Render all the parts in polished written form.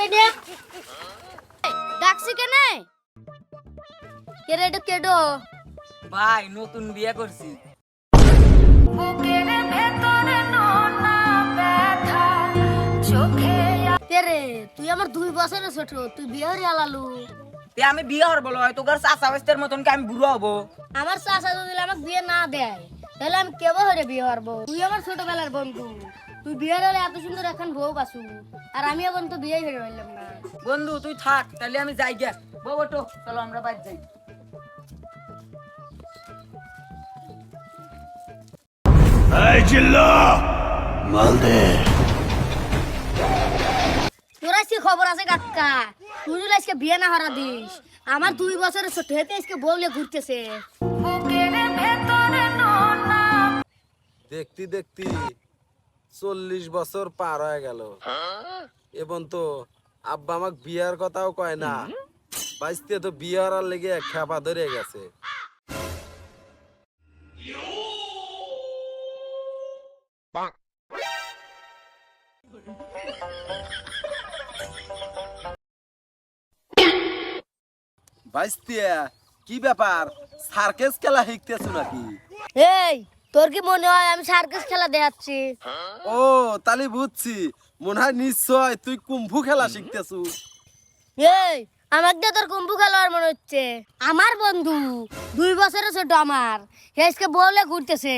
বেনে ডাকছি কেনে কেরে এটা কেডো ভাই নতুন বিয়ে করছি। বুকের ভেতরে নোনা ব্যথা চোখে কেরে তুই আমার 2 বছরের ছোট তুই বিয়ে হয়ে আলালু তে আমি বিয়ে হব বলো হয়তো তোর চাচা বাস্তের মতন কি আমি বুড়ো হব? আমার চাচা যদি আমাকে বিয়ে না দেয় তাহলে আমি কেবো হরে বিয়ে হবো তুই আমার ছোটবেলার বন্ধু তুই বিয়ে হলে এত সুন্দর এখন বউ পাসু আর আমি এখন তো বিয়ে হয়ে রইলাম না বন্ধু তুই থাক তাহলে আমি যাই গে। বাবা তো চলো আমরা বাইরে যাই। এই জিল্লা মালদে তোর আজকে খবর আছে কাকা তুই যদি আজকে বিয়ে না হরা দিস আমার 2 বছরের ছোট হেতে আজকে বউলে ঘুরতেছে দেখতি দেখতি 40 বছর পার হয়ে গেল এবং তো আব্বা আমাকে বিয়ার কথাও কয় না বাইসতে তো বিয়ে হওয়ার লেগে খেপা ধরে গেছে। বাইসতে কি ব্যাপার সার্কেস খেলা শিখতেছো নাকি? এই তোর কি মনে হয় আমি সার্কাস খেলা দেখাচ্ছি ও তালি বুঝছি মনে হয় নিশ্চয় তুই কুম্ফু খেলা শিখতেছু। এই আমাকে দিয়ে তোর কুম্ভু খেলোয়াড় মনে হচ্ছে আমার বন্ধু 2 বছরের ছোট আমার আজকে বউলে ঘুরতেছে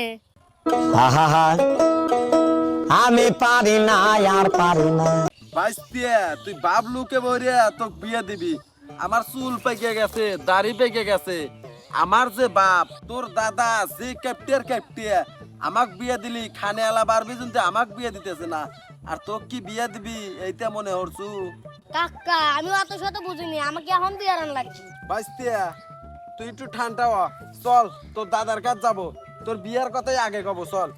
আমি পারি না আর পারি না। বাইসতে তুই বাবলুকে বলে তোকে বিয়ে দিবি। আমার চুল পেকে গেছে দাড়ি পেকে গেছে আমার যে বাপ তোর দাদা যে ক্যাপ্টে আমাক বিয়ে দিলি খানে আলা বারবি কিন্তু আমাক বিয়ে দিতেছে না আর তোকে কি বিয়ে দিবি এইটা মনে হরছু? কাকা আমি অত শত বুঝিনি আমাকে এখন বিয়ে আন লাগছে বাইসতে তুই একটু ঠান্ডা হ চল তোর দাদার কাছে যাবো তোর বিয়ার কথাই আগে কব চল।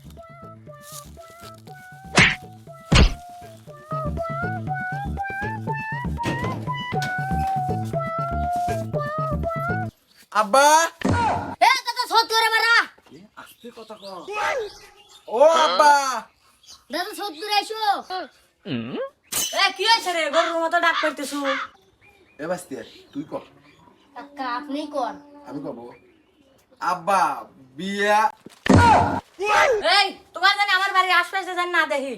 আব্বা এ দাদা সত্যি করে মারা আস্তে কথা কও। ও আব্বা দাদা সত্যি করে এসো এ কি হইছে রে গরুর মতো ডাক করতেছু? এ বাইসতে তুই কর কাকা আপনি কোন আমি কব আব্বা বিয়া এই তোমার জানি আমার বাড়ির আশপাশে জানি না দেখি।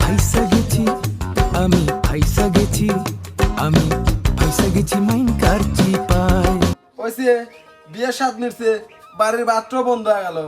ফাইসা গেছি আমি ফাইসা গেছি আমি ফাইসা গেছি মাইন কার চিপায় ওইসে বিয়ে সাত মিটছে বাড়ির বাথরুম বন্ধ হয়ে গেল